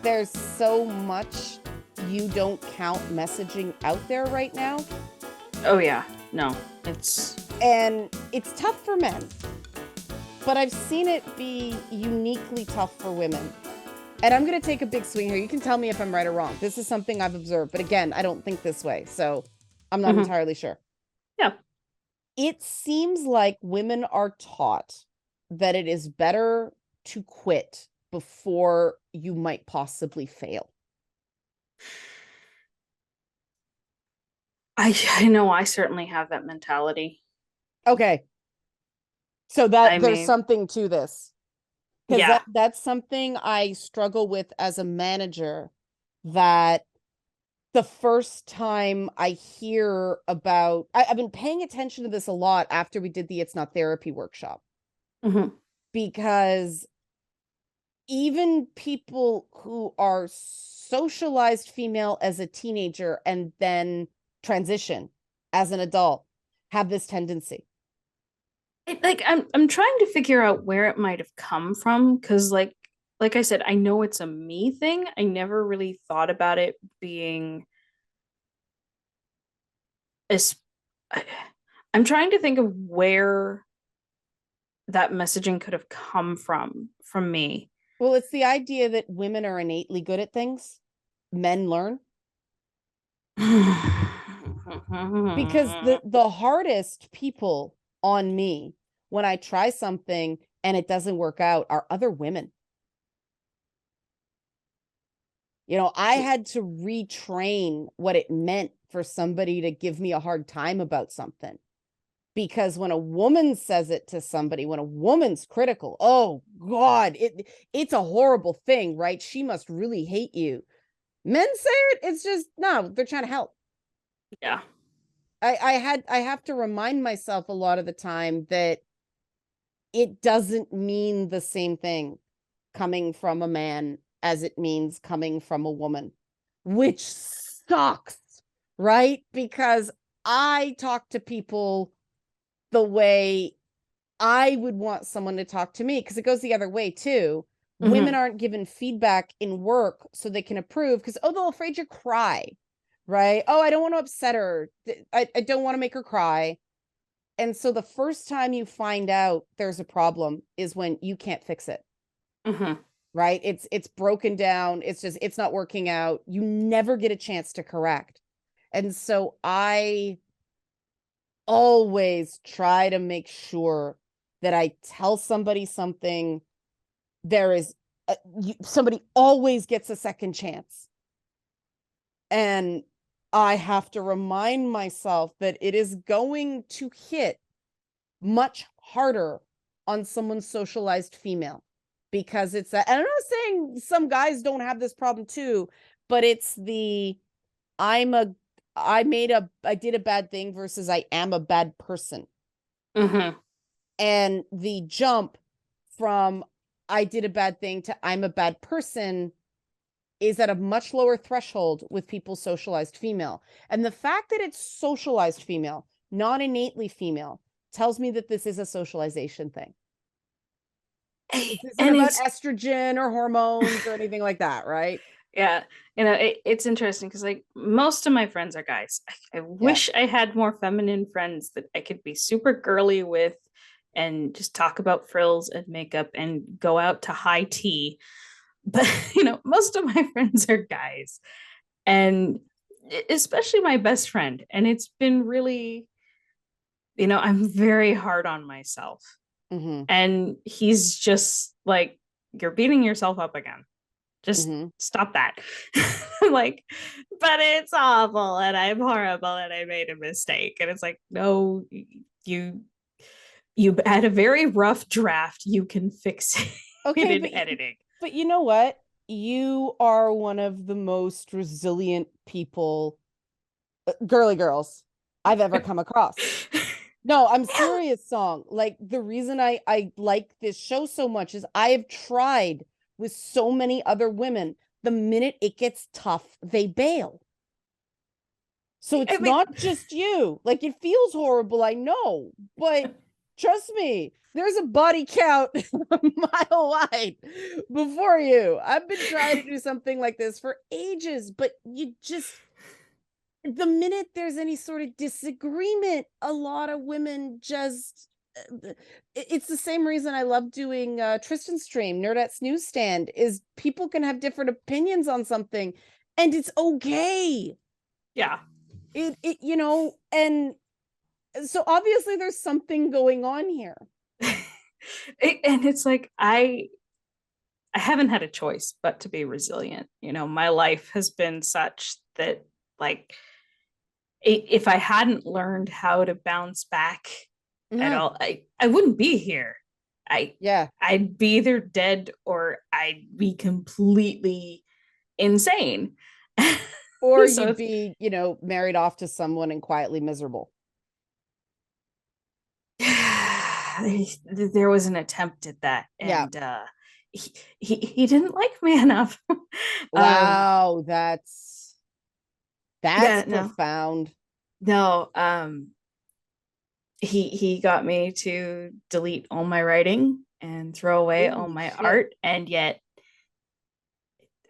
there's so much you don't count messaging out there right now. Oh yeah, no, And it's tough for men, but I've seen it be uniquely tough for women. And I'm going to take a big swing here. You can tell me if I'm right or wrong. This is something I've observed, but again, I don't think this way, so I'm not entirely sure. Yeah. It seems like women are taught that it is better to quit before you might possibly fail. I know I certainly have that mentality. Okay. So there's something to this. Because yeah. that's something I struggle with as a manager, that the first time I hear about, I've been paying attention to this a lot after we did the It's Not Therapy workshop. Because even people who are socialized female as a teenager and then transition as an adult have this tendency. I'm trying to figure out where it might have come from, because like I said, I know it's a me thing. I never really thought about it being as I'm trying to think of where that messaging could have come from me. Well, it's the idea that women are innately good at things. Men learn. Because the hardest people on me when I try something and it doesn't work out are other women. You know, I had to retrain what it meant for somebody to give me a hard time about something. Because when a woman says it to somebody, when a woman's critical, oh God, it's a horrible thing, right? She must really hate you. Men say it, it's just, no, they're trying to help. Yeah. I have to remind myself a lot of the time that it doesn't mean the same thing coming from a man as it means coming from a woman, which sucks, right? Because I talk to people the way I would want someone to talk to me, because it goes the other way too. Women aren't given feedback in work so they can approve, because, oh, they're afraid you cry, right? Oh, I don't want to upset her. I don't want to make her cry. And so the first time you find out there's a problem is when you can't fix it. Right? It's broken down. It's not working out. You never get a chance to correct. And so I always try to make sure that I tell somebody something. Somebody always gets a second chance. And I have to remind myself that it is going to hit much harder on someone's socialized female, because it's and I'm not saying some guys don't have this problem too, but it's I did a bad thing versus I am a bad person. And the jump from I did a bad thing to I'm a bad person is at a much lower threshold with people socialized female. And the fact that it's socialized female, not innately female, tells me that this is a socialization thing. This isn't about estrogen or hormones or anything like that, right? Yeah. It's interesting because like most of my friends are guys. I wish I had more feminine friends that I could be super girly with and just talk about frills and makeup and go out to high tea. But most of my friends are guys, and especially my best friend. And it's been really, I'm very hard on myself. And he's just like, you're beating yourself up again. Just stop that. Like, but it's awful and I'm horrible and I made a mistake. And it's like, no, you had a very rough draft. You can fix it in editing. But you know what? You are one of the most resilient people, girly girls, I've ever come across. No, I'm serious, Song. Like, the reason I like this show so much is I have tried with so many other women. The minute it gets tough, they bail. So it's not just you. Like, it feels horrible, I know, but Trust me, there's a body count a mile wide before you. I've been trying to do something like this for ages, but you just, the minute there's any sort of disagreement, a lot of women just, it's the same reason I love doing Tristan's stream, Nerdette's Newsstand, is people can have different opinions on something and it's okay. Yeah. It you know, and so obviously there's something going on here. And it's like I haven't had a choice but to be resilient. You know, my life has been such that, like, if I hadn't learned how to bounce back at all, I wouldn't be here. I'd be either dead or I'd be completely insane. Or So you'd be, you know, married off to someone and quietly miserable. there was an attempt at that, and he didn't like me enough. Wow, that's Yeah, profound. no, he got me to delete all my writing and throw away all Holy my shit. art, and yet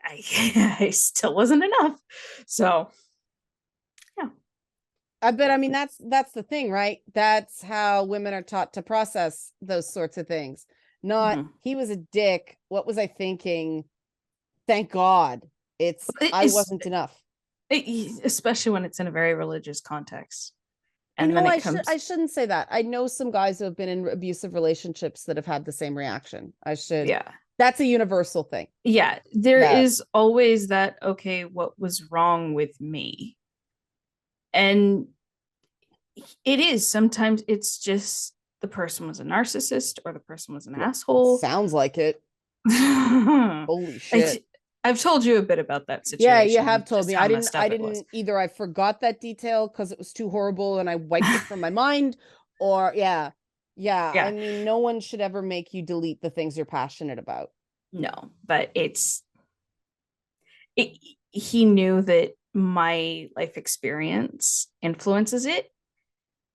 I still wasn't enough. So yeah. I mean, that's the thing, right? That's how women are taught to process those sorts of things. Not he was a dick. What was I thinking? Thank God I wasn't enough. Especially when it's in a very religious context. And then I shouldn't say that. I know some guys who have been in abusive relationships that have had the same reaction. That's a universal thing. Yeah, there is always that, okay, what was wrong with me? And it is, sometimes it's just the person was a narcissist or the person was an asshole. Sounds like it. Holy shit. I've told you a bit about that situation. Yeah, you have told me. I didn't either. I forgot that detail because it was too horrible and I wiped it from my mind. Or yeah. I mean, no one should ever make you delete the things you're passionate about. No, but he knew that my life experience influences it.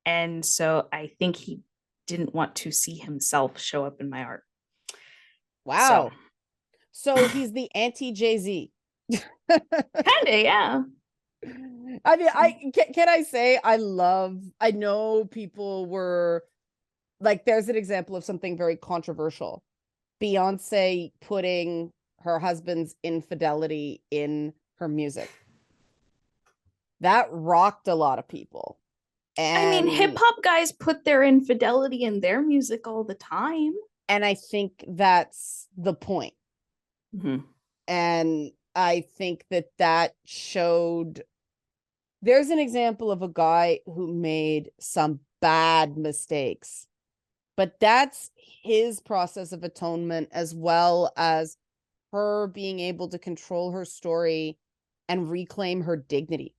And so I think he didn't want to see himself show up in my art. Wow. So he's the anti Jay-Z. Kinda, yeah. I mean, can I say I know people were like, there's an example of something very controversial. Beyonce putting her husband's infidelity in her music. That rocked a lot of people. And I mean, hip hop guys put their infidelity in their music all the time. And I think that's the point. And I think that showed, there's an example of a guy who made some bad mistakes, but that's his process of atonement, as well as her being able to control her story and reclaim her dignity.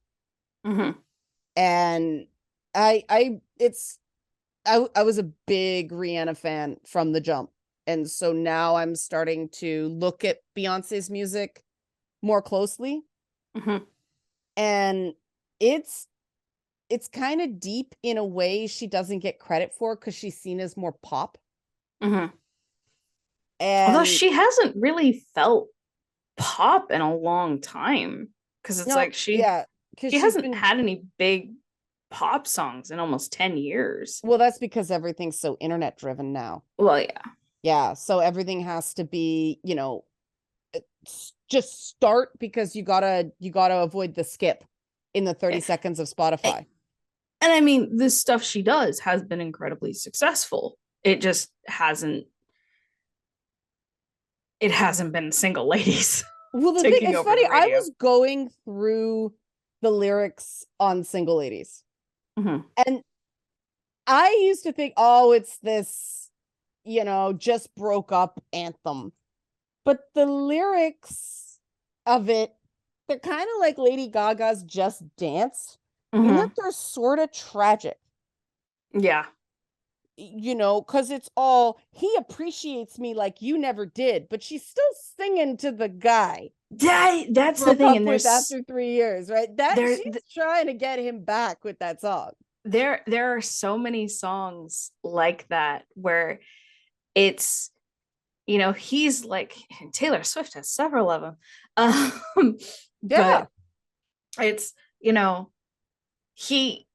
And I was a big Rihanna fan from the jump. And so now I'm starting to look at Beyonce's music more closely. And it's kind of deep in a way she doesn't get credit for, because she's seen as more pop. And although she hasn't really felt pop in a long time, because it's like she hasn't had any big pop songs in almost 10 years. Well, that's because everything's so internet driven now. Well, yeah, so everything has to be, you know, just start, because you gotta avoid the skip in the 30 seconds of Spotify. And I mean, the stuff she does has been incredibly successful. It just hasn't been single ladies. Well, the thing, it's funny, I was going through the lyrics on Single Ladies. And I used to think, oh, it's this, you know, just broke up anthem. But the lyrics of it, they're kind of like Lady Gaga's Just Dance, in that they're sort of tragic. Yeah. You know, because it's all, he appreciates me like you never did, but she's still singing to the guy. That's the thing. And after 3 years, right? She's trying to get him back with that song. there are so many songs like that where it's, he's like, Taylor Swift has several of them. Yeah. But it's, he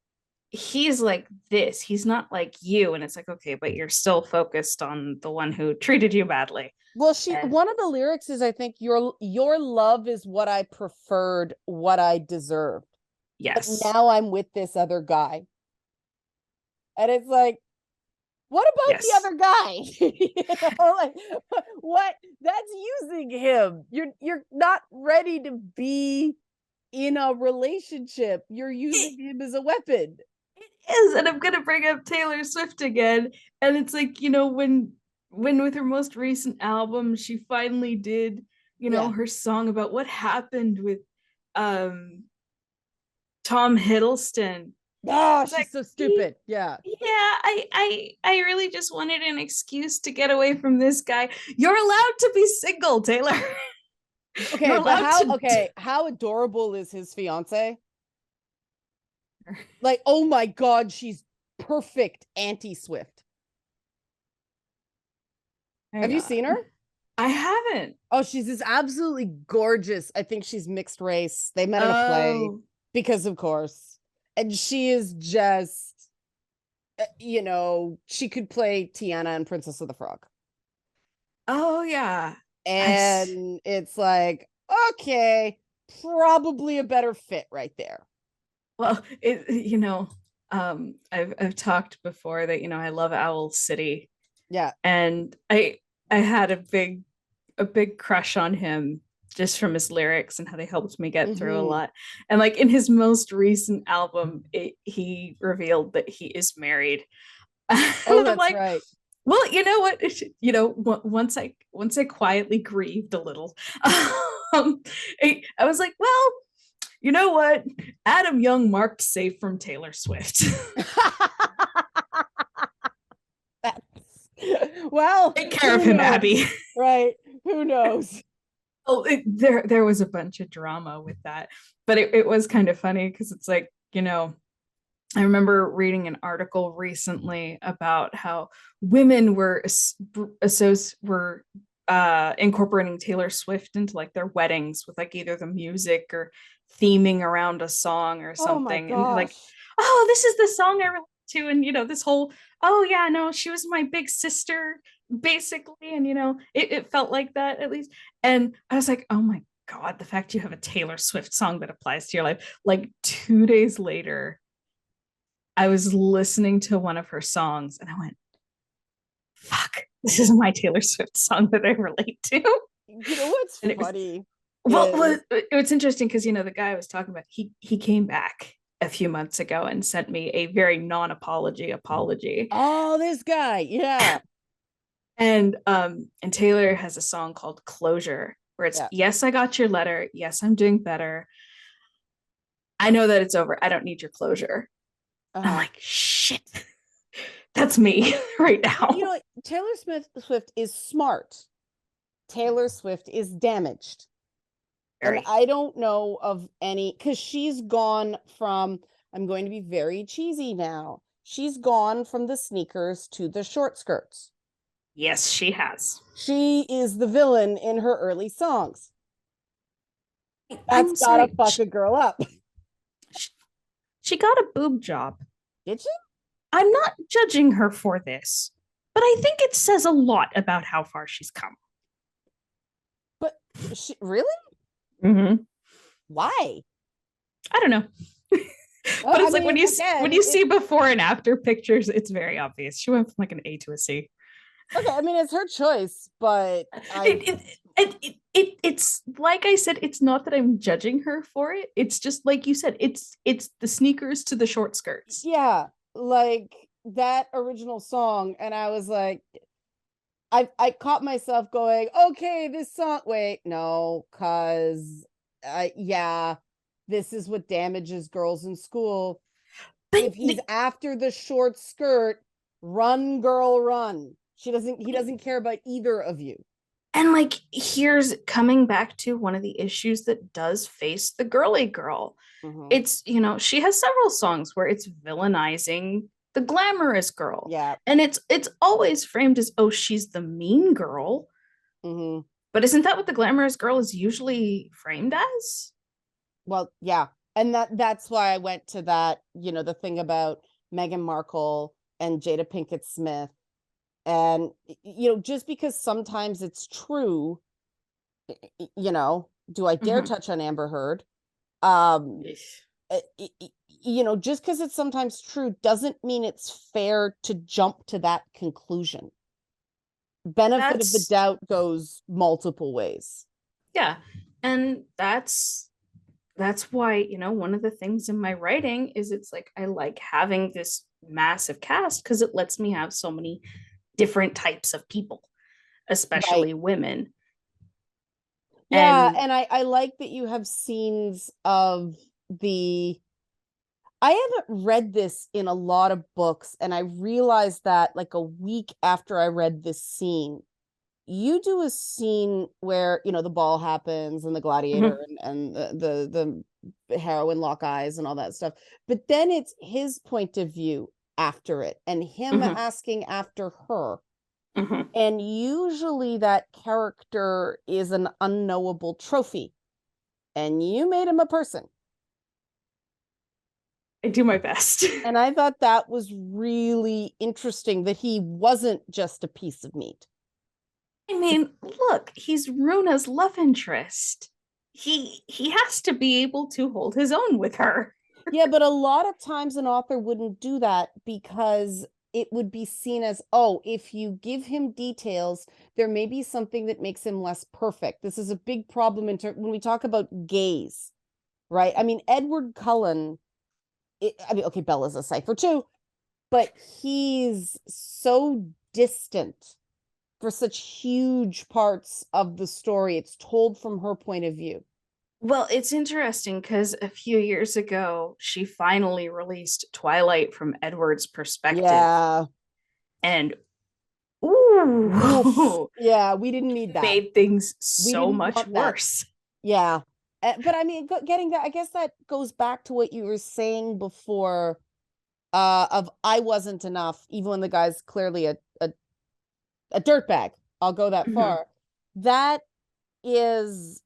he's like this. He's not like you. And it's like, okay, but you're still focused on the one who treated you badly. Well, And one of the lyrics is, I think, your love is what I preferred, what I deserved. But yes. now I'm with this other guy. And it's like, what about the Yes. other guy? Like, what? That's using him. You're not ready to be in a relationship. You're using him as a weapon. It is, and I'm gonna bring up Taylor Swift again. And it's like, when with her most recent album, she finally did, Yeah. her song about what happened with um Tom Hiddleston. Oh, It's she's like, so stupid. Yeah. yeah, I really just wanted an excuse to get away from this guy. You're allowed to be single, Taylor. You're Okay, but allowed to. how adorable is his fiance? Like, oh my God, she's perfect anti-Swift. Have Hang you on. seen her? I haven't. Oh, she's this absolutely gorgeous. I think she's mixed race. They met at a play Oh, because, of course. And she is just, she could play Tiana and Princess of the Frog. oh yeah. I And it's like, okay, probably a better fit right there. well, I've talked before that I love Owl City, Yeah. and I had a big crush on him just from his lyrics and how they helped me get through a Hmm. lot. And like in his most recent album, he revealed that he is married. And Oh, I'm that's like, right. well, you know what? Once I quietly grieved a little, I was like, well, you know what? Adam Young marked safe from Taylor Swift. Well, Take care of who him, knows? Abby. Right. Who knows? Oh, there was a bunch of drama with that, but it was kind of funny because it's like, I remember reading an article recently about how women were incorporating Taylor Swift into like their weddings with like either the music or theming around a song or Oh my something, and they're like, gosh. "Oh, this is the song I relate to," and this whole, "Oh yeah, no, she was my big sister," basically, and it felt like that at least, and I was like, "Oh my God, the fact you have a Taylor Swift song that applies to your life." Like 2 days later, I was listening to one of her songs and I went, fuck, this is my Taylor Swift song that I relate to. You know what's And it was, funny well, is, it's interesting because, the guy I was talking about, he came back a few months ago and sent me a very non-apology apology. oh, this guy. Yeah. And Taylor has a song called Closure, where it's, Yeah. yes, I got your letter. Yes, I'm doing better. I know that it's over. I don't need your closure. I'm Uh-huh. like, shit, that's me right But now. Taylor Swift is smart. Taylor Swift is damaged. And Very. I don't know of any, because she's gone from, I'm going to be very cheesy now. She's gone from the sneakers to the short skirts. Yes, she has. She is the villain in her early songs. That's I'm gotta sorry. fuck a girl up. She, she got a boob job. Did she? I'm not judging her for this, but I think it says a lot about how far she's come. But she really? Mm-hmm. Why? I don't know. Well, But I it's like mean, when again, you see before and after pictures, it's very obvious. She went from like an A to a C. okay, I mean, it's her choice, but It's like I said, it's not that I'm judging her for it. It's just like you said, it's the sneakers to the short skirts. yeah, like that original song, and I was like, I caught myself going, okay, this song, wait, no, cause yeah, this is what damages girls in school. But If he's after the short skirt, run, girl, run. He doesn't care about either of you. And like, here's coming back to one of the issues that does face the girly girl. Mm-hmm. It's, she has several songs where it's villainizing the glamorous girl. Yeah. And it's always framed as, oh, she's the mean girl. Mm-hmm. But isn't that what the glamorous girl is usually framed as? Well, yeah. And that's why I went to that, the thing about Meghan Markle and Jada Pinkett Smith. And, just because sometimes it's true, do I dare Mhm. touch on Amber Heard? Um, Yeesh. just because it's sometimes true doesn't mean it's fair to jump to that conclusion. Benefit of the That's, doubt goes multiple ways. yeah. And that's why, one of the things in my writing is it's like I like having this massive cast because it lets me have so many different types of people, Right. especially women. Yeah, And and I like that you have scenes of the I haven't read this in a lot of books, and I realized that like a week after I read this scene, you do a scene where, the ball happens and the gladiator Mhm, and the heroine lock eyes and all that stuff. But then it's his point of view after it and him mhm, asking after her. mhm. And usually that character is an unknowable trophy. And you made him a person. I do my best. And I thought that was really interesting that he wasn't just a piece of meat. I mean, look, he's Runa's love interest. He has to be able to hold his own with her. Yeah, but a lot of times an author wouldn't do that because it would be seen as, oh, if you give him details, there may be something that makes him less perfect. This is a big problem when we talk about gays, right? I mean, Edward Cullen, okay, Bella's a cipher too, but he's so distant for such huge parts of the story. It's told from her point of view. Well, it's interesting because a few years ago, she finally released Twilight from Edward's perspective. Yeah. And Oof. ooh, Yeah, we didn't need that. made things We so didn't much want that. worse. Yeah. But I mean, getting that, I guess that goes back to what you were saying before, of I wasn't enough, even when the guy's clearly a dirtbag. I'll go that Mhm. far. That is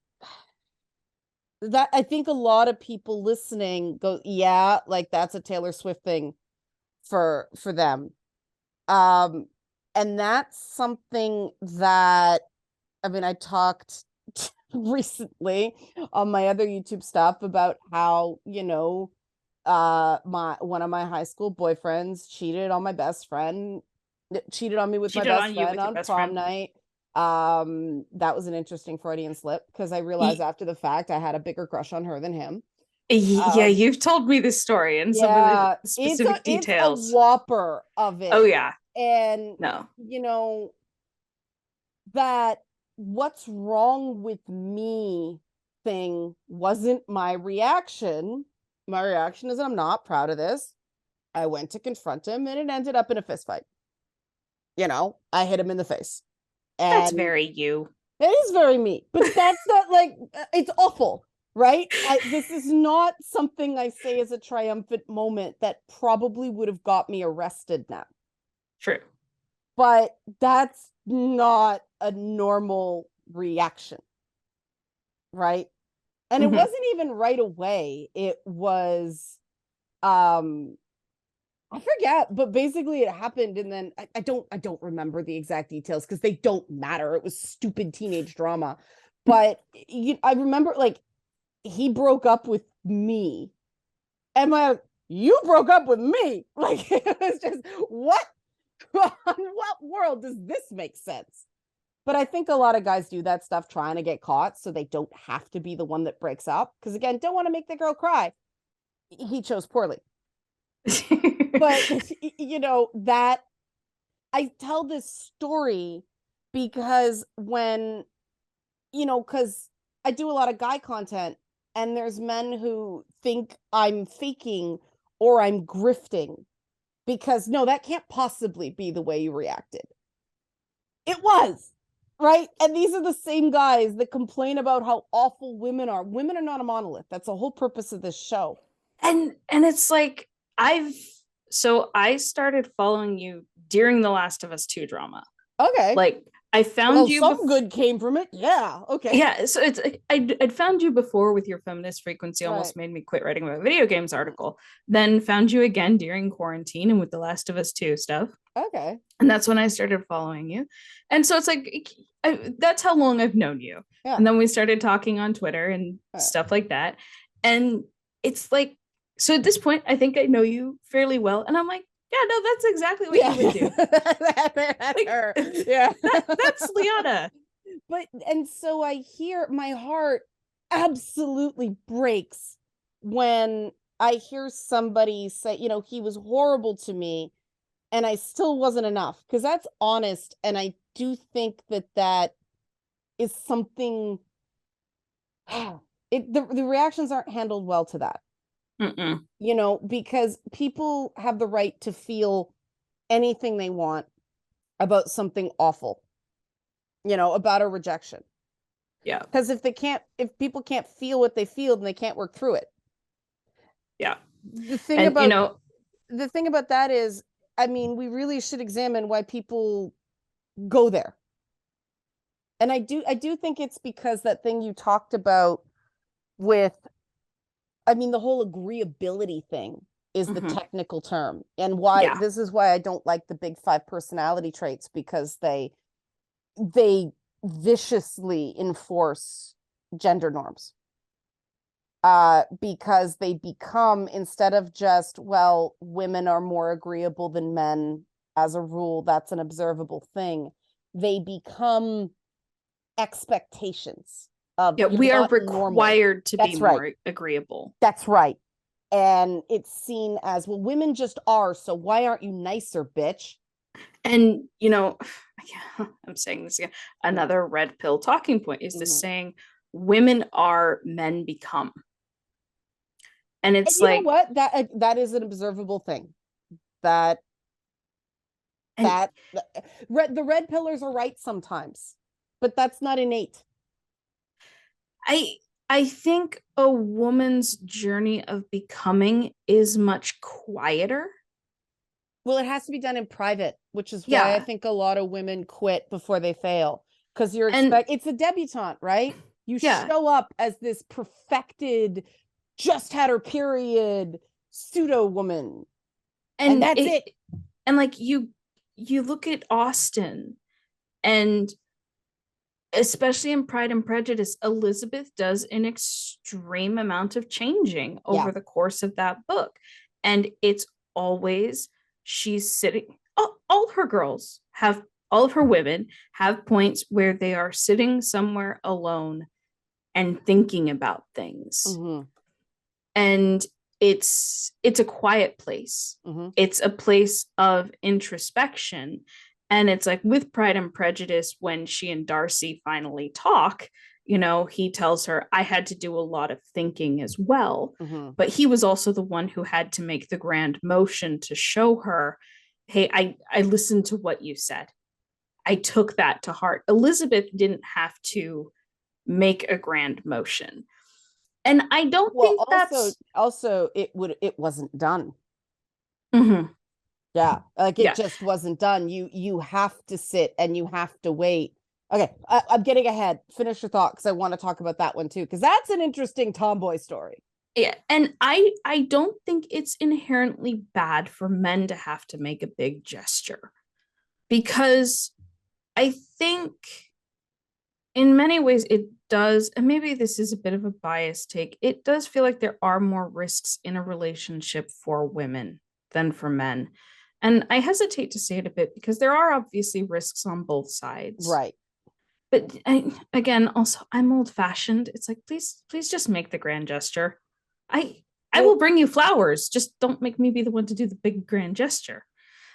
that I think a lot of people listening go, yeah, like that's a Taylor Swift thing for them. Um, and that's something that I mean, I talked recently on my other YouTube stuff about how, my one of my high school boyfriends cheated on my best friend, cheated on me with my Cheated best on you friend with your on best prom friend. night. That was an interesting Freudian slip because I realized Y- after the fact I had a bigger crush on her than him. Yeah, Um, you've told me this story and some of the yeah, specific it's a details. whopper of Oh, it. yeah. And No. that what's wrong with me thing wasn't my reaction. My reaction is I'm not proud of this. I went to confront him and it ended up in a fist fight. I hit him in the face. That's And very you. it is very me, but that's not like it's awful, right? This is not something I say as a triumphant moment that probably would have got me arrested now. True. But that's not a normal reaction, right? And it Mhm. wasn't even right away. It was um I forget, but basically it happened and then I don't remember the exact details because they don't matter. It was stupid teenage drama. But I remember like he broke up with me. And you broke up with me. Like it was just what on what world does this make sense? But I think a lot of guys do that stuff trying to get caught so they don't have to be the one that breaks up. Because again, don't want to make the girl cry. He chose poorly. But that I tell this story because because I do a lot of guy content and there's men who think I'm faking or I'm grifting because no, that can't possibly be the way you reacted. It was. Right? And these are the same guys that complain about how awful women are. Women are not a monolith. That's the whole purpose of this show. And it's like I started following you during the Last of Us 2 drama. Okay. Like I found Well, you some good came from it. Yeah. Okay. yeah, so it's I'd found you before with your feminist frequency Right. almost made me quit writing about video games article. Then found you again during quarantine and with the Last of Us 2 stuff. Okay. And that's when I started following you. And so it's like that's how long I've known you. Yeah. And then we started talking on Twitter and stuff like that. And it's like, so at this point, I think I know you fairly well. And I'm like, yeah, no, that's exactly what you would do. That's like, her. Yeah. That's Liana. But, and so I hear my heart absolutely breaks when I hear somebody say, you know, he was horrible to me and I still wasn't enough, because that's honest. And I do think that that is something, the reactions aren't handled well to that. You know, because people have the right to feel anything they want about something awful, you know, about a rejection. Yeah. Because if people can't feel what they feel, then they can't work through it. Yeah. The thing and, about, you know, the thing about that is, I mean, we really should examine why people go there. And I do think it's because that thing you talked about with, I mean, the whole agreeability thing is the technical term, and why this is why I don't like the big 5 personality traits, because they viciously enforce gender norms. Because they become, instead of just, well, women are more agreeable than men as a rule, that's an observable thing, they become expectations of, yeah, we are normal. required to That's be right. more agreeable. That's right. And it's seen as, well, women just are, so why aren't you nicer, bitch? And, you know, I'm saying this again, another red pill talking point is this saying, women are, men become. And it's and you like, know what? That is an observable thing. The red pillars are right sometimes, but that's not innate. I think a woman's journey of becoming is much quieter. Well, it has to be done in private, which is why I think a lot of women quit before they fail, because it's a debutante, right? You show up as this perfected, just had her period pseudo woman, and that's it. And like you look at Austen, and especially in Pride and Prejudice, Elizabeth does an extreme amount of changing over the course of that book. And it's always, she's sitting, all her girls have, all of her women have points where they are sitting somewhere alone and thinking about things. And it's a quiet place. It's a place of introspection. And it's like with Pride and Prejudice, when she and Darcy finally talk, you know, he tells her, I had to do a lot of thinking as well. But he was also the one who had to make the grand motion to show her, hey, I listened to what you said. I took that to heart. Elizabeth didn't have to make a grand motion. And I don't think that's also it wasn't done. Yeah, like it just wasn't done. You have to sit and you have to wait. Okay, I'm getting ahead. Finish your thought, because I want to talk about that one too, because that's an interesting tomboy story. Yeah, and I don't think it's inherently bad for men to have to make a big gesture, because I think in many ways it does, and maybe this is a bit of a biased take, it does feel like there are more risks in a relationship for women than for men. And I hesitate to say it a bit because there are obviously risks on both sides. Right. But again, also, I'm old fashioned. It's like, please just make the grand gesture. I will bring you flowers. Just don't make me be the one to do the big grand gesture.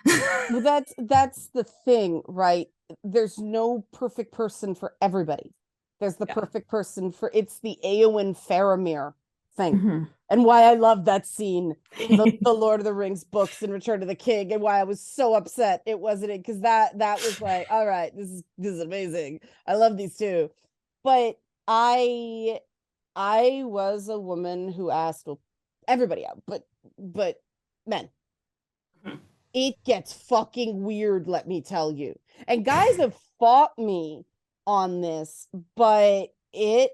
Well, that's the thing, right? There's no perfect person for everybody. There's the perfect person for, it's the Eowyn Faramir thing. Mhm. And why I love that scene in the Lord of the Rings books in Return of the King, and why I was so upset it wasn't it, because that was like, all right, this is amazing. I love these two. But I was a woman who asked, well, everybody out, but men. Mhm. It gets fucking weird, let me tell you. And guys have fought me on this, but a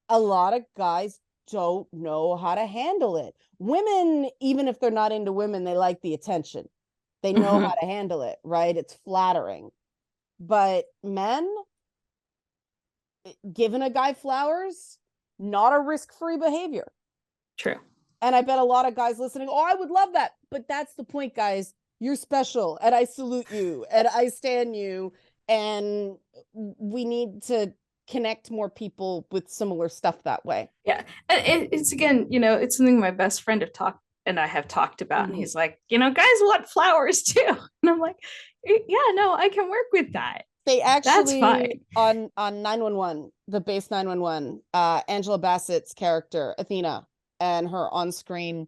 lot of guys don't know how to handle it. Women, even if they're not into women, they like the attention. They know Mhm. how to handle it, right? It's flattering. But men, giving a guy flowers, not a risk-free behavior. True. And I bet a lot of guys listening, oh, I would love that. But that's the point, guys. You're special, and I salute you, and I stand you, and we need to connect more people with similar stuff that way. Yeah. And it's again, it's something my best friend I have talked about. And he's like, guys want flowers too. And I'm like, yeah, no, I can work with that. They That's actually fine. on 911, the base 911, Angela Bassett's character, Athena, and her on-screen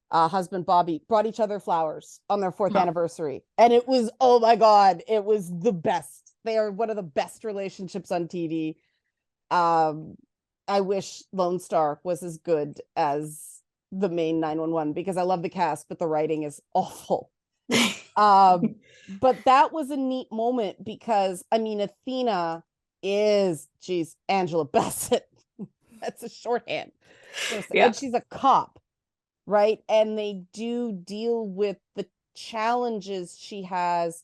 husband Bobby brought each other flowers on their 4th anniversary. And it was, oh my God, it was the best. They are one of the best relationships on TV. I wish Lone Star was as good as the main 911, because I love the cast, but the writing is awful. But that was a neat moment, because I mean, Athena is, geez, Angela Bassett. That's a shorthand. Yeah. And she's a cop, right? And they do deal with the challenges she has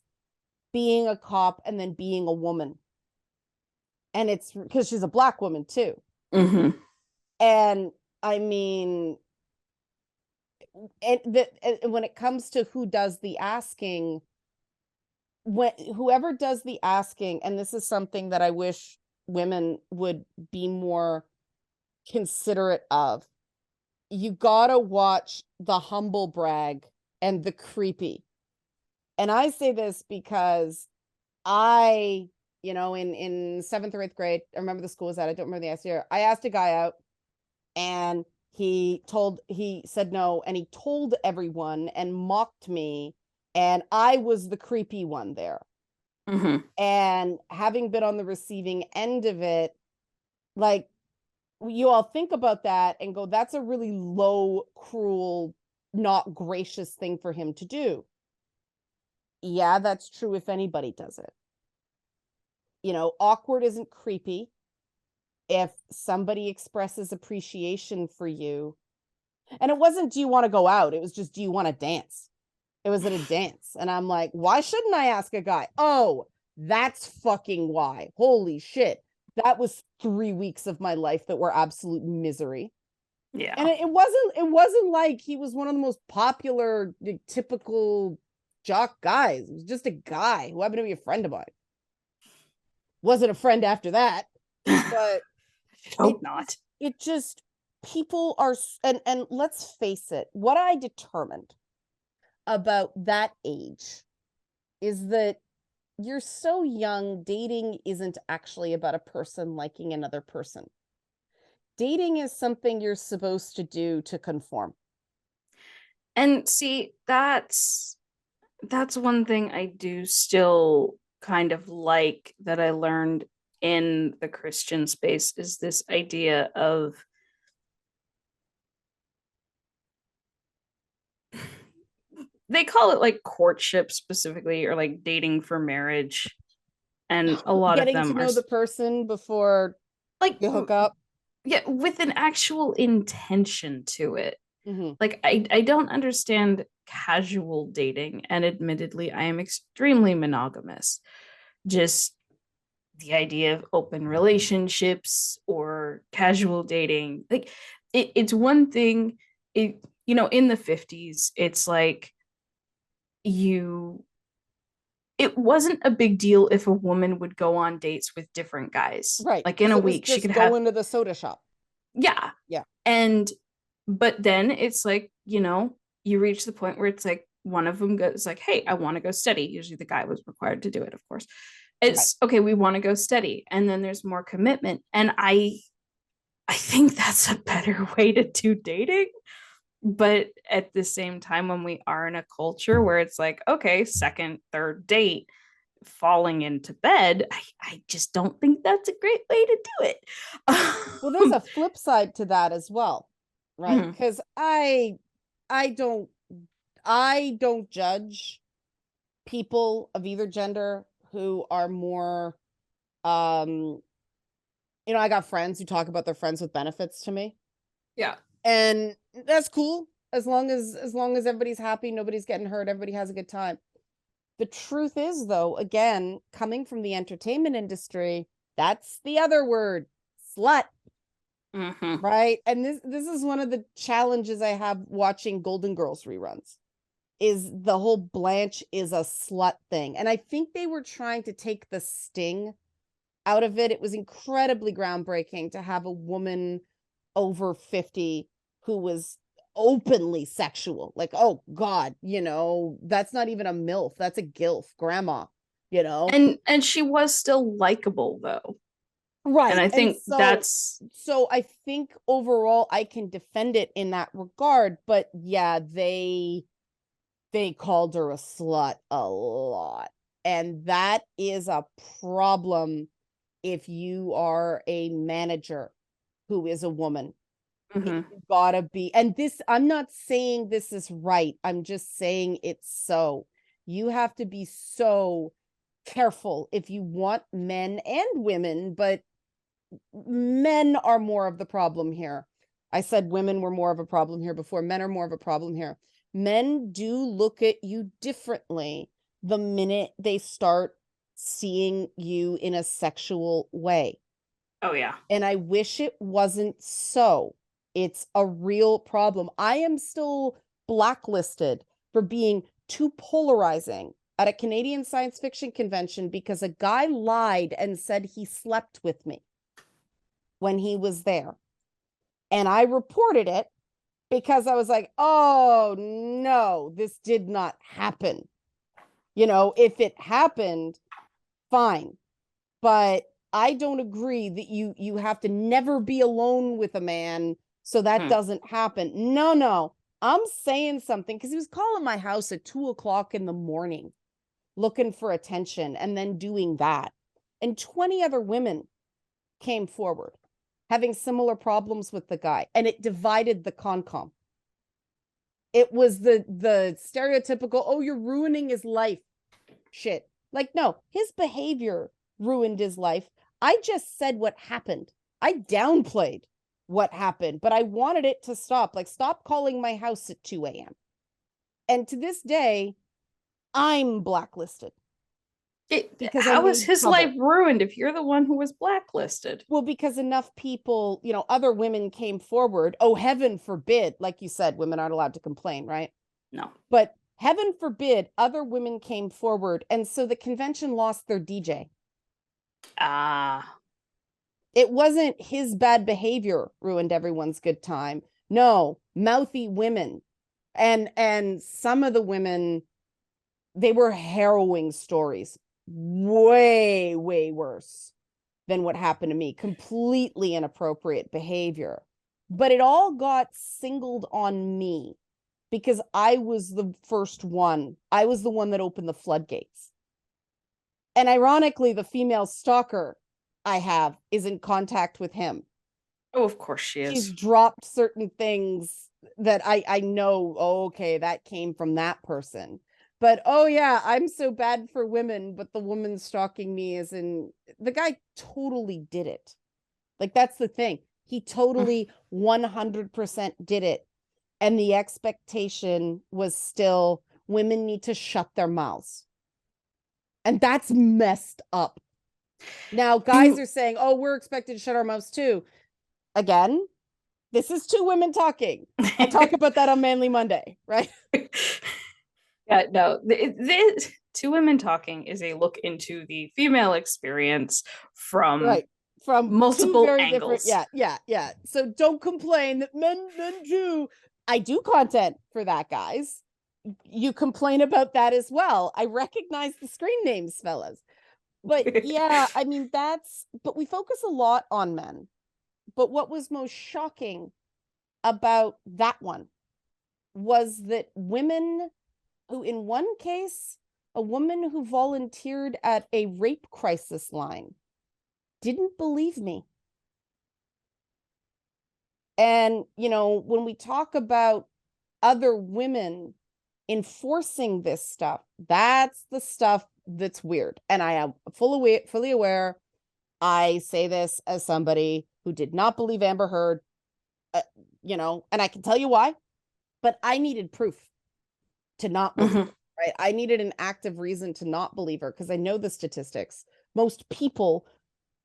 being a cop and then being a woman. And it's because she's a Black woman too. Mm-hmm. And I mean, and when it comes to who does the asking, whoever does the asking, and this is something that I wish women would be more considerate of, you gotta watch the humble brag and the creepy. And I say this because I, in 7th or 8th grade, I remember the school was at, I don't remember the year, I asked a guy out, and he said no, and he told everyone and mocked me, and I was the creepy one there. Mm-hmm. And having been on the receiving end of it, like, you all think about that and go, that's a really low, cruel, not gracious thing for him to do. Yeah, that's true if anybody does it. Awkward isn't creepy. If somebody expresses appreciation for you, and it wasn't, do you want to go out? It was just, do you want to dance? It was at a dance. And I'm like, why shouldn't I ask a guy? Oh, that's fucking why. Holy shit. That was 3 weeks of my life that were absolute misery. Yeah. And it wasn't like he was one of the most popular, typical jock guys. It was just a guy who happened to be a friend of mine. Wasn't a friend after that, but hope not. It just, people are, and let's face it, what I determined about that age is that you're so young, dating isn't actually about a person liking another person. Dating is something you're supposed to do to conform. And see, that's one thing I do still kind of like that I learned in the Christian space, is this idea of they call it like courtship specifically, or like dating for marriage. And a lot of Getting to them are know the person before like, you hook up. yeah, with an actual intention to it. Mm-hmm. Like, I don't understand casual dating, and admittedly I am extremely monogamous. Just the idea of open relationships or casual dating, like, it's one thing. In the 50s, it's like, it wasn't a big deal if a woman would go on dates with different guys. Right. Like, in a It was week she just could go have, into the soda shop. yeah. Yeah. And but then it's like, you reach the point where it's like, one of them goes like, hey, I want to go steady. Usually the guy was required to do it, of course. It's right. Okay, we want to go steady. And then there's more commitment. And I I think that's a better way to do dating. But at the same time, when we are in a culture where it's like, okay, second, third date, falling into bed, I just don't think that's a great way to do it. Well, there's a flip side to that as well, right? Mhm. Because I don't I don't judge people of either gender who are more um I got friends who talk about their friends with benefits to me. Yeah. And that's cool as long as everybody's happy, nobody's getting hurt, everybody has a good time. The truth is, though, again, coming from the entertainment industry, that's the other word, slut, Mm-hmm. right? And this is one of the challenges I have watching Golden Girls reruns, is the whole Blanche is a slut thing. And I think they were trying to take the sting out of it. It was incredibly groundbreaking to have a woman over 50 who was openly sexual. Like, oh God, that's not even a MILF, that's a GILF, grandma, you know? And she was still likable though. And Right. I And think so that's so I think overall I can defend it in that regard, but yeah, they called her a slut a lot. And that is a problem if you are a manager who is a woman. mhm. You gotta be, and this, I'm not saying this is right. I'm just saying it's so. You have to be so careful if you want men and women, but men are more of the problem here. I said women were more of a problem here before. Men are more of a problem here. Men do look at you differently the minute they start seeing you in a sexual way. Oh yeah. And I wish it wasn't so. It's a real problem. I am still blacklisted for being too polarizing at a Canadian science fiction convention because a guy lied and said he slept with me when he was there. And I reported it because I was like, oh no, this did not happen. If it happened, fine. But I don't agree that you have to never be alone with a man so that Mhm. doesn't happen. No. I'm saying something because he was calling my house at 2 o'clock in the morning looking for attention and then doing that. And 20 other women came forward having similar problems with the guy, and it divided the concom. It was the stereotypical, oh, you're ruining his life shit. Like, no, his behavior ruined his life. I just said what happened. I downplayed what happened, but I wanted it to stop. Like, stop calling my house at 2 a.m. And to this day, I'm blacklisted because I How was made his life trouble. ruined if you're the one who was blacklisted? Well, because enough people, other women came forward. Oh, heaven forbid, like you said, women aren't allowed to complain, right? No. But heaven forbid, other women came forward. And so the convention lost their DJ. Ah. It wasn't his bad behavior ruined everyone's good time. No, mouthy women. And some of the women, they were harrowing stories. Way, way worse than what happened to me. Completely inappropriate behavior. But it all got singled on me because I was the first one. I was the one that opened the floodgates. And ironically, the female stalker I have is in contact with him. Oh, of course she She's is. dropped certain things that I know, oh, okay, that came from that person. But oh yeah, I'm so bad for women, but the woman stalking me is in the guy totally did it. Like that's the thing. He totally 100% did it. And the expectation was still women need to shut their mouths. And that's messed up. Now, guys are saying, oh, we're expected to shut our mouths too. Again, this is two women talking. I'll talk about that on Manly Monday, right? Yeah, no, this Two Women Talking is a look into the female experience from Right. From two multiple very different, angles. yeah. So don't complain that men do. I do content for that, guys. You complain about that as well. I recognize the screen names, fellas. But yeah, I mean, but we focus a lot on men But what was most shocking about that one was that women who, in one case, a woman who volunteered at a rape crisis line, didn't believe me. And, you know, when we talk about other women enforcing this stuff, that's the stuff that's weird. And I am fully aware. I say this as somebody who did not believe Amber Heard, you know, and I can tell you why, but I needed proof to not believe, right? I needed an active reason to not believe her because I know the statistics. Most people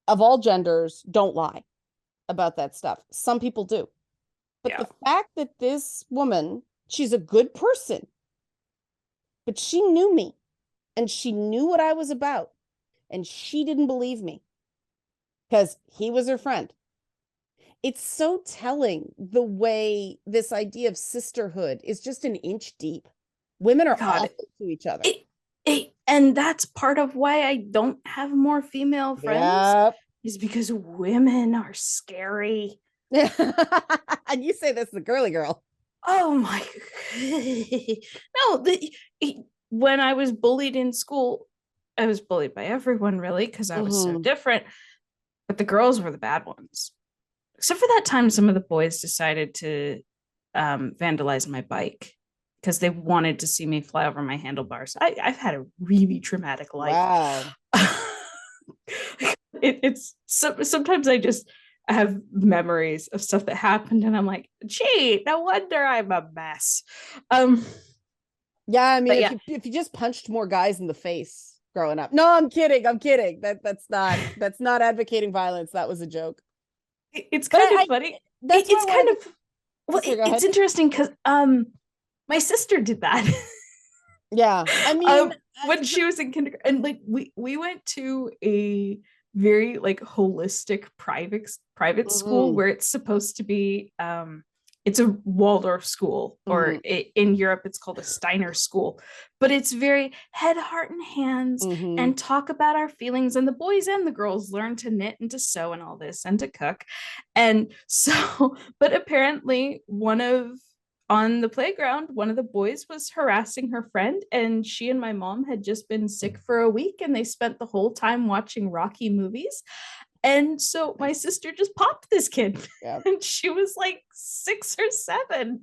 of all genders don't lie about that stuff. Some people do. But the fact that this woman, she's a good person, but she knew me and she knew what I was about and she didn't believe me because he was her friend. It's so telling the way this idea of sisterhood is just an inch deep. Women are awful to each other. And that's part of why I don't have more female friends, is because women are scary. And you say this is a girly girl. Oh my. No, when I was bullied in school, I was bullied by everyone, really, because I was so different. But the girls were the bad ones. Except for that time, some of the boys decided to vandalize my bike because they wanted to see me fly over my handlebars. I've had a really traumatic life. Wow. It's sometimes I just have memories of stuff that happened and I'm like, gee, no wonder I'm a mess. Yeah, I mean, if you just punched more guys in the face growing up. No, I'm kidding. That's not advocating violence. That was a joke. It's kind of funny. It's kind of it's interesting because my sister did that. Yeah, I mean, when she was in kindergarten, and like we went to a very like holistic private school where it's supposed to be it's a Waldorf school, or in Europe it's called a Steiner school, but it's very head, heart, and hands, and talk about our feelings, and the boys and the girls learn to knit and to sew and all this and to cook. And so, but apparently on the playground, one of the boys was harassing her friend, and she and my mom had just been sick for a week, and they spent the whole time watching Rocky movies. And so my sister just popped this kid, and she was like 6 or 7.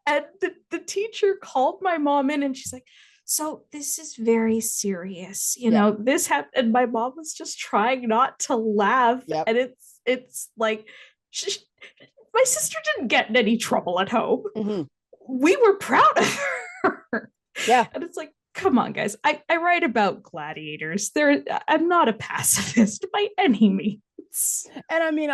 And the teacher called my mom in, and she's like, so this is very serious, you know, this happened. And my mom was just trying not to laugh. And it's like, my sister didn't get in any trouble at home. We were proud of her. And it's like, come on, guys. I write about gladiators. I'm not a pacifist by any means. And I mean,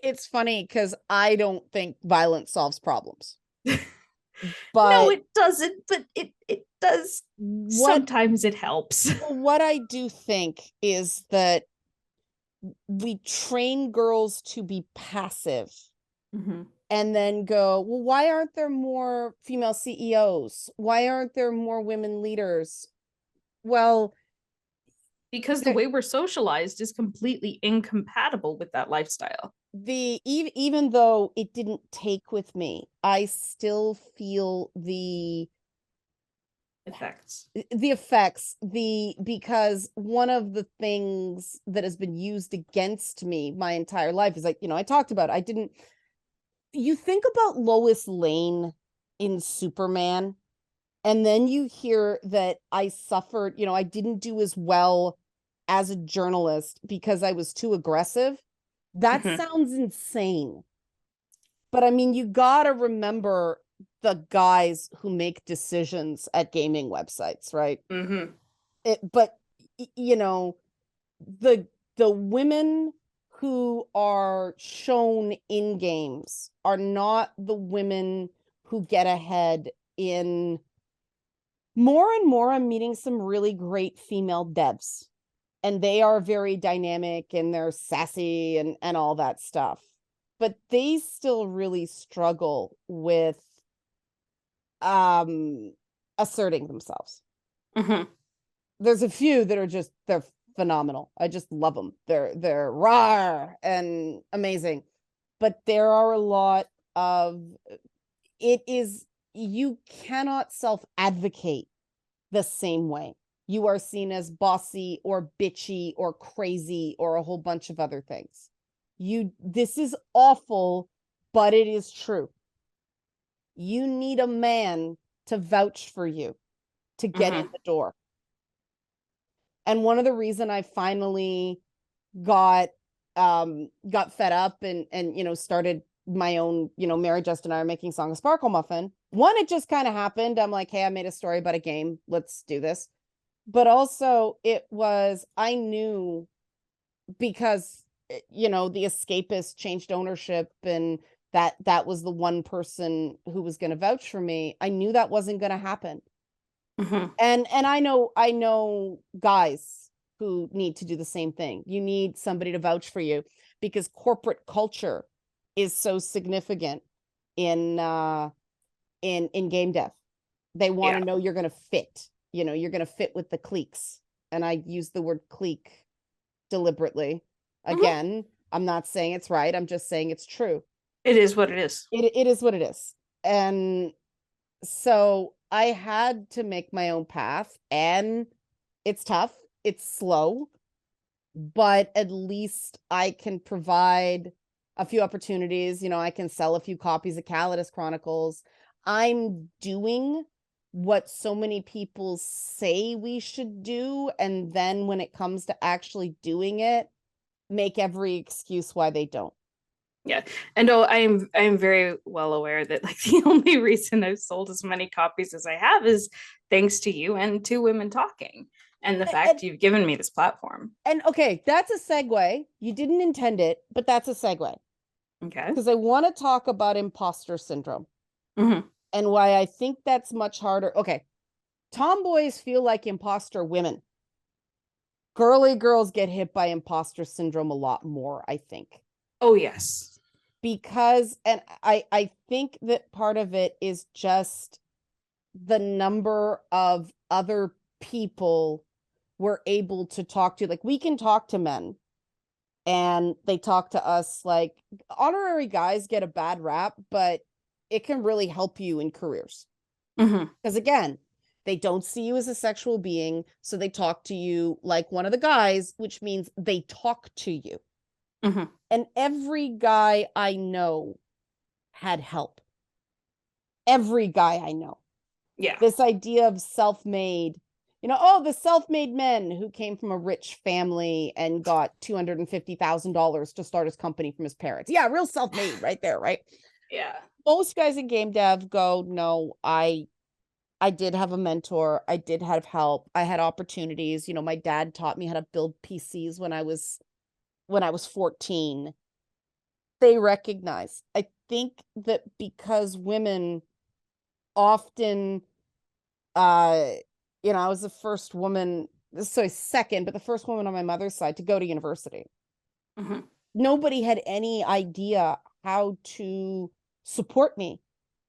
it's funny because I don't think violence solves problems. But no, it doesn't. But it does. Sometimes it helps. What I do think is that we train girls to be passive. And then go, well, why aren't there more female CEOs? Why aren't there more women leaders? Well, because the way we're socialized is completely incompatible with that lifestyle. Even though it didn't take with me, I still feel the effects. Because one of the things that has been used against me my entire life is, like, you know, I talked about, you think about Lois Lane in Superman, and then you hear that I suffered, you know, I didn't do as well as a journalist because I was too aggressive. That sounds insane. But I mean, you gotta remember the guys who make decisions at gaming websites, right? But, you know, the women who are shown in games are not the women who get ahead in. More and more, I'm meeting some really great female devs, and they are very dynamic and they're sassy and all that stuff. But they still really struggle with asserting themselves. There's a few that are they're phenomenal. I just love them. They're raw and amazing. but there are a lot of, you cannot self-advocate the same way. You are seen as bossy or bitchy or crazy or a whole bunch of other things. This is awful, but it is true. You need a man to vouch for you to get in the door. And one of the reason I finally got fed up and started my own, Mary Just and I are making Song of Sparkle Muffin. One, it just kind of happened. I'm like, hey, I made a story about a game. Let's do this. But also I knew, because, the escapist changed ownership and that was the one person who was going to vouch for me. I knew that wasn't going to happen. And I know guys who need to do the same thing. You need somebody to vouch for you because corporate culture is so significant in game dev. They want to know you're going to fit. You're going to fit with the cliques. And I use the word clique deliberately. Again, I'm not saying it's right. I'm just saying it's true. It is what it is. It is what it is. And so I had to make my own path, and it's tough. It's slow, but at least I can provide a few opportunities. I can sell a few copies of Calidus Chronicles. I'm doing what so many people say we should do. And then when it comes to actually doing it, make every excuse why they don't. Yeah. And I'm very well aware that like the only reason I've sold as many copies as I have is thanks to you and to Women Talking and the fact you've given me this platform. And okay, that's a segue. You didn't intend it, but that's a segue. Okay. Because I want to talk about imposter syndrome and why I think that's much harder. Okay. Tomboys feel like imposter women. Girly girls get hit by imposter syndrome a lot more, I think. Oh, yes. Because, and I think that part of it is just the number of other people we're able to talk to. Like, we can talk to men and they talk to us. Like, honorary guys get a bad rap, but it can really help you in careers. Because again, they don't see you as a sexual being, so they talk to you like one of the guys, which means they talk to you. And every guy I know had help. Every guy I know. Yeah. This idea of self-made, the self-made men who came from a rich family and got $250,000 to start his company from his parents. Yeah, real self-made right there, right? Yeah. Most guys in game dev go, no, I did have a mentor. I did have help. I had opportunities. My dad taught me how to build PCs when I was 14. They recognize. I think that because women often, I was the first woman, second, but the first woman on my mother's side to go to university. Nobody had any idea how to support me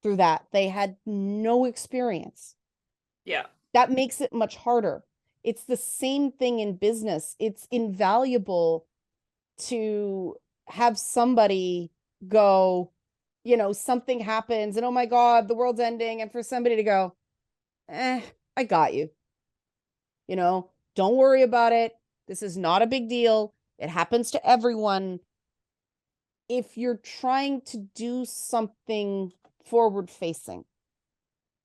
through that. They had no experience. Yeah. That makes it much harder. It's the same thing in business. It's invaluable to have somebody go, something happens and oh my God, the world's ending. And for somebody to go, I got you. Don't worry about it. This is not a big deal. It happens to everyone. If you're trying to do something forward facing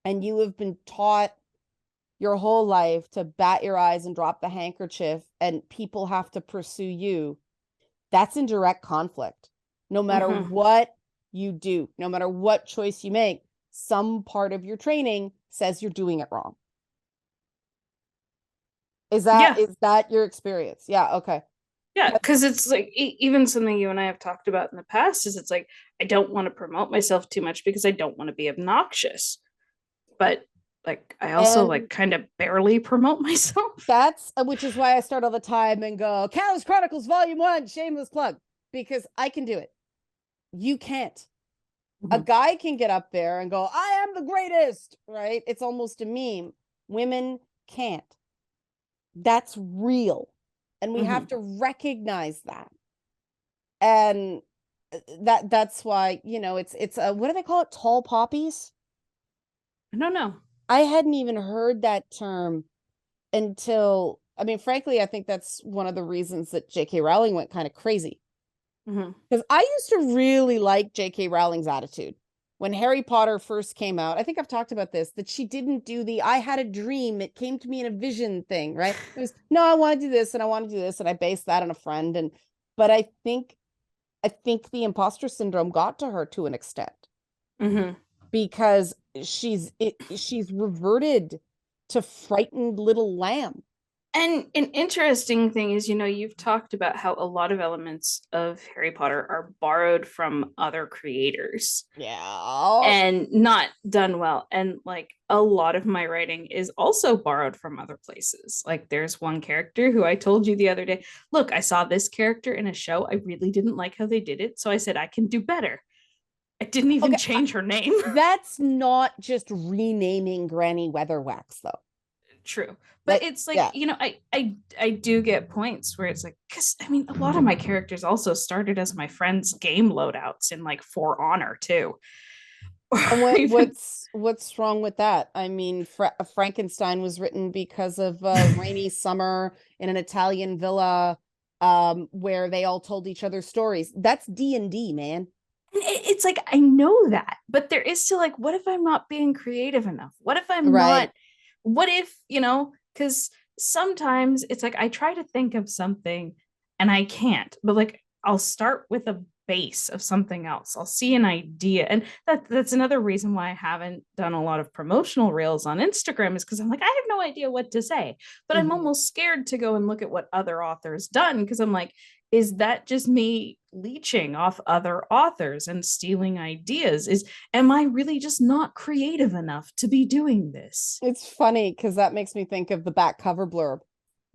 and you have been taught your whole life to bat your eyes and drop the handkerchief and people have to pursue you, that's in direct conflict. No matter what you do, no matter what choice you make, some part of your training says you're doing it wrong. Is that your experience? Yeah. Okay. Yeah, because it's like even something you and I have talked about in the past is it's like I don't want to promote myself too much because I don't want to be obnoxious, but like I also like kind of barely promote myself. That's which is why I start all the time and go Calidus Chronicles Volume 1, shameless plug, because I can do it. You can't. A guy can get up there and go, I am the greatest, right? It's almost a meme. Women can't. That's real. And we have to recognize that. And that's why, it's what do they call it? Tall poppies? I don't know. I hadn't even heard that term until, I mean, frankly, I think that's one of the reasons that J.K. Rowling went kind of crazy. Mhm. Because I used to really like J.K. Rowling's attitude. When Harry Potter first came out, I think I've talked about this, that she didn't do the I had a dream, it came to me in a vision thing, right? It was, no, I want to do this and I want to do this, and I based that on a friend. But I think the imposter syndrome got to her to an extent, Mhm. because she's reverted to frightened little lamb. And an interesting thing is, you've talked about how a lot of elements of Harry Potter are borrowed from other creators Yeah. and not done well. And like a lot of my writing is also borrowed from other places. Like there's one character who I told you the other day, look, I saw this character in a show. I really didn't like how they did it. So I said, I can do better. I didn't even Okay, change her name. that's not just renaming Granny Weatherwax, though. True. But That, it's like, yeah. I do get points where it's like, because I mean, a lot of my characters also started as my friends' game loadouts in like For Honor too. Or And even what's wrong with that? I mean, Frankenstein was written because of a rainy summer in an Italian villa, where they all told each other stories. That's D&D, man. it's like I know that, but there is still like, what if I'm not being creative enough? What if I'm Right. not, what if, because sometimes it's like I try to think of something and I can't, but like I'll start with a base of something else. I'll see an idea. And that's another reason why I haven't done a lot of promotional reels on Instagram, is because I'm like, I have no idea what to say. But I'm Mhm. almost scared to go and look at what other authors done, because I'm like, is that just me leeching off other authors and stealing ideas? Am I really just not creative enough to be doing this? It's funny because that makes me think of the back cover blurb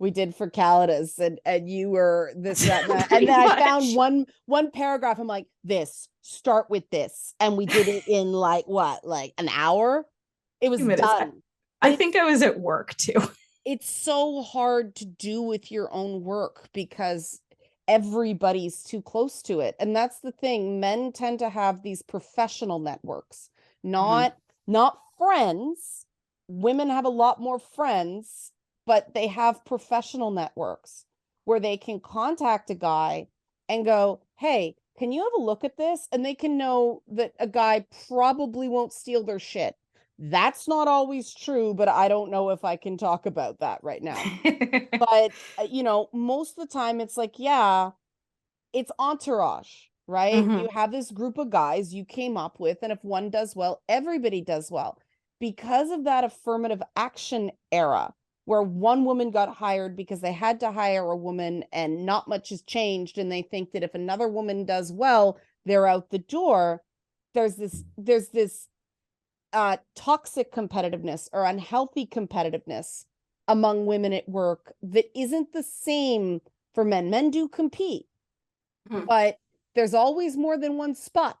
we did for Calidus, and you were this, that, and that. And Pretty then I found much. one paragraph. I'm like, this, start with this. And we did it in like what, like an hour? It was 2 minutes. done. But I think I was at work too. it's so hard to do with your own work because everybody's too close to it. And that's the thing. Men tend to have these professional networks, Mhm. not friends. Women have a lot more friends, but they have professional networks where they can contact a guy and go, "Hey, can you have a look at this?" And they can know that a guy probably won't steal their shit. That's not always true, but I don't know if I can talk about that right now. But, most of the time it's like, yeah, it's entourage, right? You Mhm. have this group of guys you came up with, and if one does well, everybody does well. Because of that affirmative action era, where one woman got hired because they had to hire a woman and not much has changed, and they think that if another woman does well, they're out the door. There's this toxic competitiveness or unhealthy competitiveness among women at work that isn't the same for men. Men do compete, Mhm. but there's always more than one spot,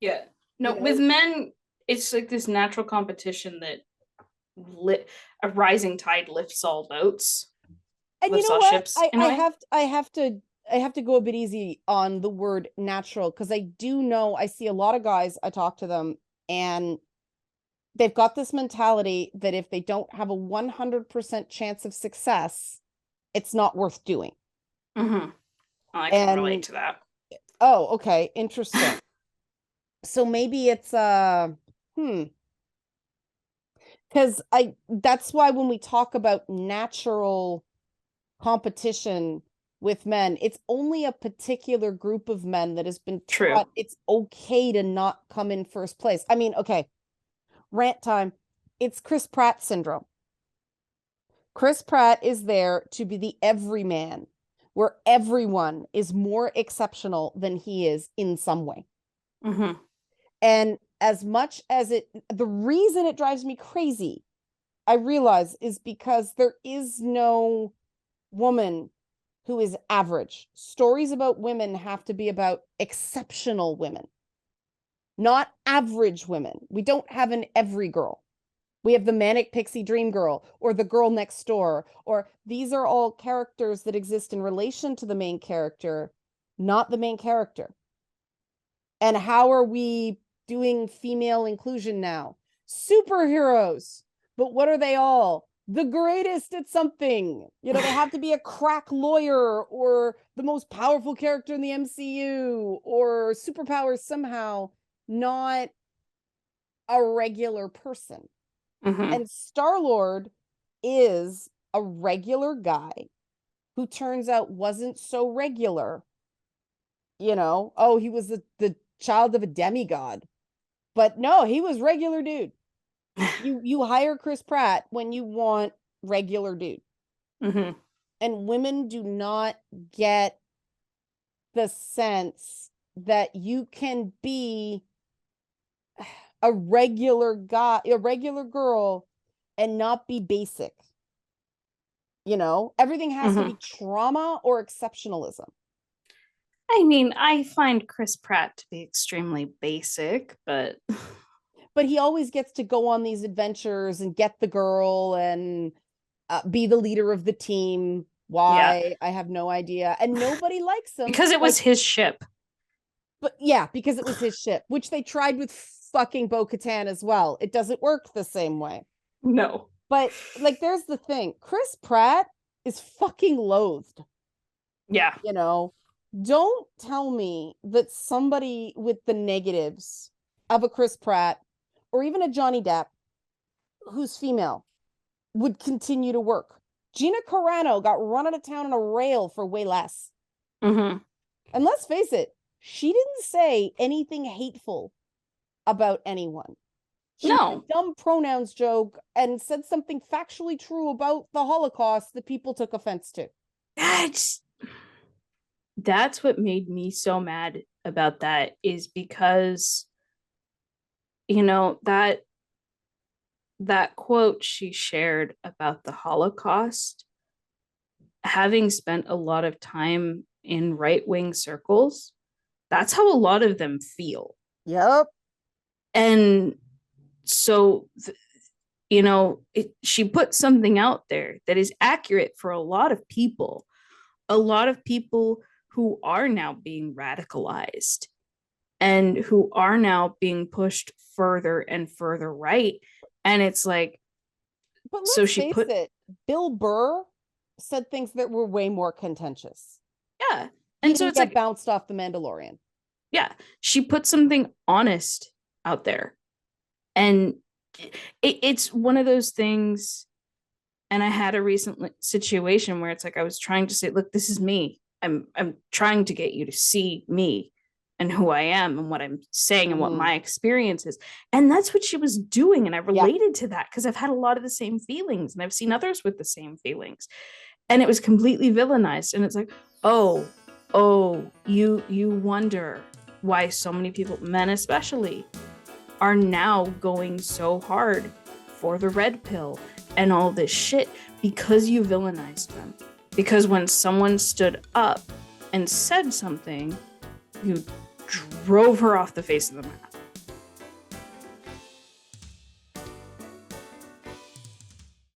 Yeah. you No, with know. men, it's like this natural competition that a rising tide lifts all boats, And you lifts know all what? ships I, in a I way. have I have to I have to go a bit easy on the word natural, because I do know I see a lot of guys, I talk to them, and they've got this mentality that if they don't have a 100% chance of success, it's not worth doing. Mm-hmm. I can relate And to that. oh, okay, interesting. So maybe it's hmm, because I that's why when we talk about natural competition with men, it's only a particular group of men that has been True. taught it's okay to not come in first place. I mean, okay, rant time. It's Chris Pratt syndrome. Chris Pratt is there to be the everyman, where everyone is more exceptional than he is in some way. Mm-hmm. And as much as the reason it drives me crazy, I realize, is because there is no woman who is average. Stories about women have to be about exceptional women, not average women. We don't have an every girl. We have the manic pixie dream girl or the girl next door, or these are all characters that exist in relation to the main character not the main character. And how are we doing female inclusion now? Superheroes. But what are they all? The greatest at something. You know, they have to be a crack lawyer or the most powerful character in the MCU or superpowers somehow, not a regular person. And Star-Lord is a regular guy who turns out wasn't so regular. You know, oh, he was the child of a demigod. But no, he was regular dude. You hire Chris Pratt when you want regular dude. And women do not get the sense that you can be a regular guy, a regular girl, and not be basic. You know, everything has to be trauma or exceptionalism. I mean, I find Chris Pratt to be extremely basic, but he always gets to go on these adventures and get the girl and be the leader of the team. Why? I have no idea. And nobody likes him. Because it was his ship. But yeah, because it was his ship, which they tried with fucking Bo-Katan as well. It doesn't work the same way. No. But like, there's the thing. Chris Pratt is fucking loathed. Yeah. You know, don't tell me that somebody with the negatives of a Chris Pratt or even a Johnny Depp who's female would continue to work. Gina Carano got run out of town on a rail for way less. And let's face it, she didn't say anything hateful about anyone. She made a dumb pronouns joke and said something factually true about the Holocaust that people took offense to. That's what made me so mad about that, is because, you know, that quote she shared about the Holocaust, having spent a lot of time in right-wing circles, that's how a lot of them feel. Yep. And so, you know, she put something out there that is accurate for a lot of people who are now being radicalized and who are now being pushed further and further right. And it's like, but let's face it, Bill Burr said things that were way more contentious. Yeah. And so it's like bounced off The Mandalorian. Yeah. She put something honest out there. And it's one of those things. And I had a recent situation where it's like, I was trying to say, look, this is me. I'm trying to get you to see me and who I am and what I'm saying and what my experience is. And that's what she was doing. And I related to that because I've had a lot of the same feelings and I've seen others with the same feelings. And it was completely villainized. And it's like, oh, you wonder why so many people, men especially, are now going so hard for the red pill and all this shit because you villainized them. Because when someone stood up and said something, you drove her off the face of the map.